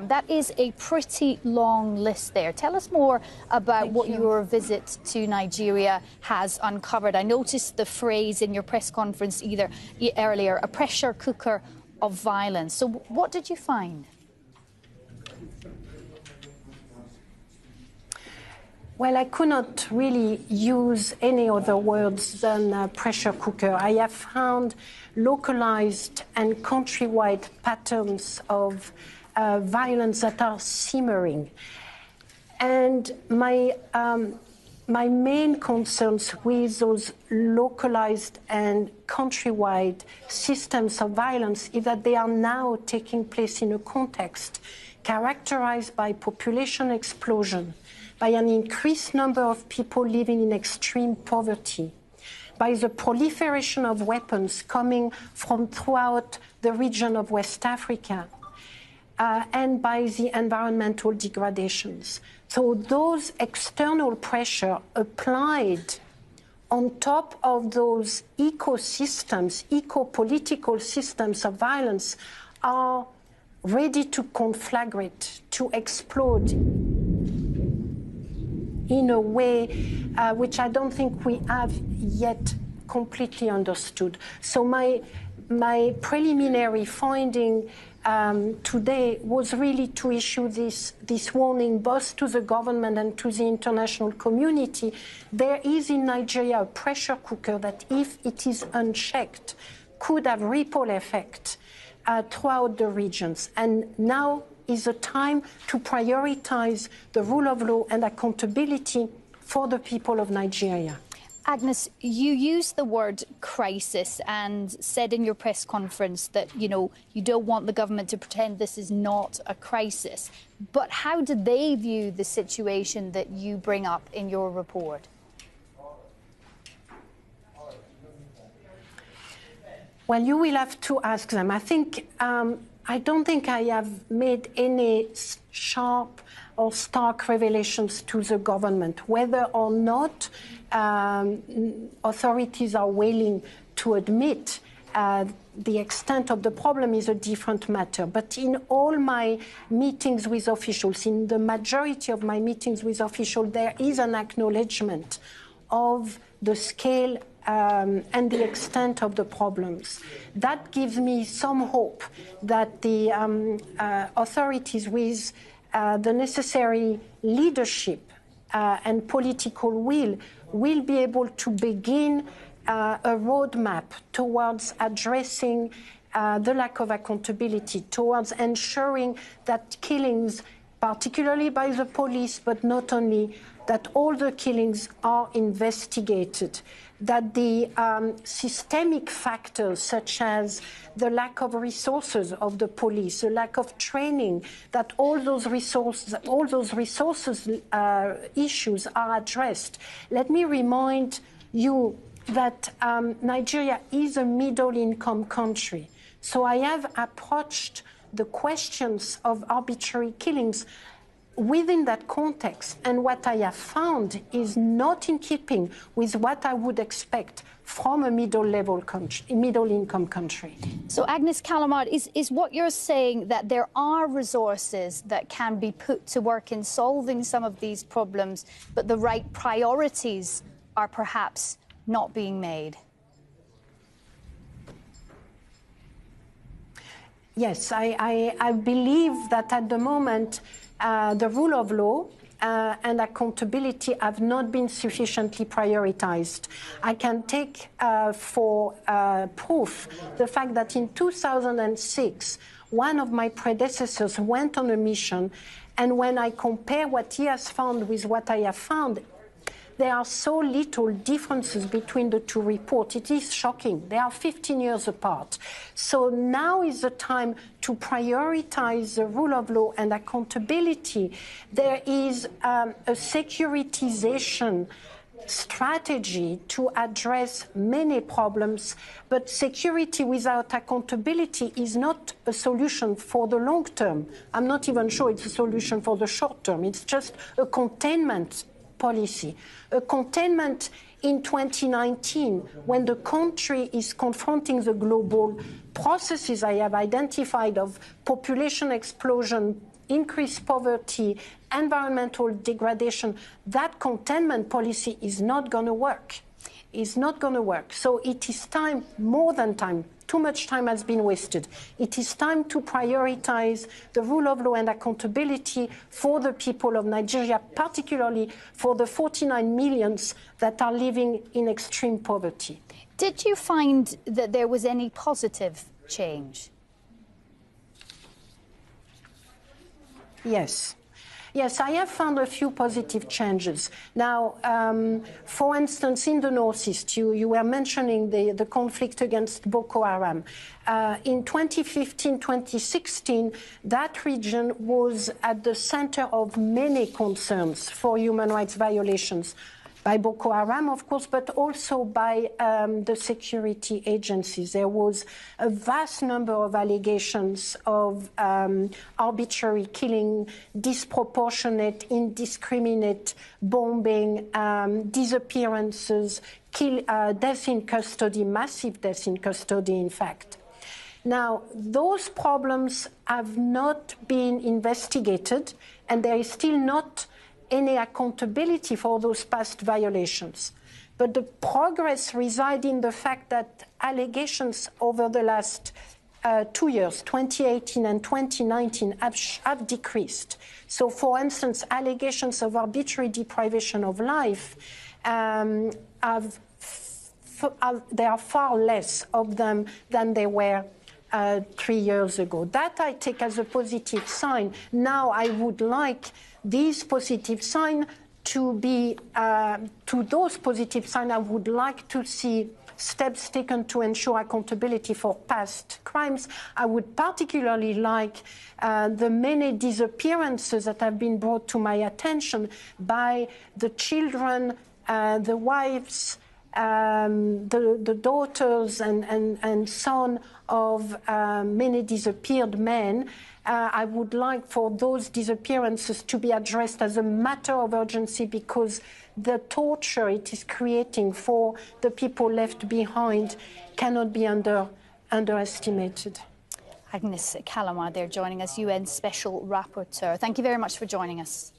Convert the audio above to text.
That is a pretty long list there. Tell us more about what your visit to Nigeria has uncovered. I noticed the phrase in your press conference earlier, a pressure cooker of violence. So what did you find? Well, I could not really use any other words than pressure cooker. I have found localized and countrywide patterns of violence that are simmering. And my main concerns with those localized and countrywide systems of violence is that they are now taking place in a context characterized by population explosion, by an increased number of people living in extreme poverty, by the proliferation of weapons coming from throughout the region of West Africa, and by the environmental degradations. So those external pressure applied on top of those ecosystems, eco-political systems of violence are ready to conflagrate, to explode in a way which I don't think we have yet completely understood. So my preliminary finding today was really to issue this warning both to the government and to the international community. There is in Nigeria a pressure cooker that, if it is unchecked, could have ripple effect throughout the regions. And now is a time to prioritize the rule of law and accountability for the people of Nigeria. Agnes, you used the word crisis and said in your press conference that, you don't want the government to pretend this is not a crisis. But how do they view the situation that you bring up in your report? Well, you will have to ask them. I don't think I have made any sharp or stark revelations to the government. Whether or not authorities are willing to admit the extent of the problem is a different matter. But in all my meetings with officials, in the majority of my meetings with officials, there is an acknowledgement of the scale and the extent of the problems. That gives me some hope that the authorities, with the necessary leadership and political will be able to begin a roadmap towards addressing the lack of accountability, towards ensuring that killings, particularly by the police, but not only, that all the killings are investigated, that the systemic factors such as the lack of resources of the police, the lack of training, that all those resources issues are addressed. Let me remind you that Nigeria is a middle-income country. So I have approached the questions of arbitrary killings within that context, and what I have found is not in keeping with what I would expect from a middle-income country. So, Agnes Callamard, is what you're saying that there are resources that can be put to work in solving some of these problems, but the right priorities are perhaps not being made? Yes, I believe that at the moment the rule of law and accountability have not been sufficiently prioritized. I can take for proof the fact that in 2006, one of my predecessors went on a mission, and when I compare what he has found with what I have found, there are so little differences between the two reports. It is shocking. They are 15 years apart. So now is the time to prioritize the rule of law and accountability. There is a securitization strategy to address many problems, but security without accountability is not a solution for the long term. I'm not even sure it's a solution for the short term. It's just a containment policy. A containment in 2019, when the country is confronting the global processes I have identified of population explosion, increased poverty, environmental degradation, that containment policy is not going to work. It's not going to work. So it is time, more than time, too much time has been wasted. It is time to prioritize the rule of law and accountability for the people of Nigeria, particularly for the 49 millions that are living in extreme poverty. Did you find that there was any positive change? Yes. Yes, I have found a few positive changes. Now, for instance, in the Northeast, you were mentioning the conflict against Boko Haram. In 2015-2016, that region was at the center of many concerns for human rights violations, by Boko Haram, of course, but also by the security agencies. There was a vast number of allegations of arbitrary killing, disproportionate, indiscriminate bombing, disappearances, death in custody, massive death in custody, in fact. Now, those problems have not been investigated, and there is still not any accountability for those past violations. But the progress resides in the fact that allegations over the last 2 years, 2018 and 2019, have decreased. So, for instance, allegations of arbitrary deprivation of life, there are far less of them than there were 3 years ago. That I take as a positive sign. Now I would like these positive signs to be, to those positive signs, I would like to see steps taken to ensure accountability for past crimes. I would particularly like the many disappearances that have been brought to my attention by the children, the wives, the daughters and son of many disappeared men. I would like for those disappearances to be addressed as a matter of urgency, because the torture it is creating for the people left behind cannot be underestimated. Agnes Callamard there joining us, UN Special Rapporteur. Thank you very much for joining us.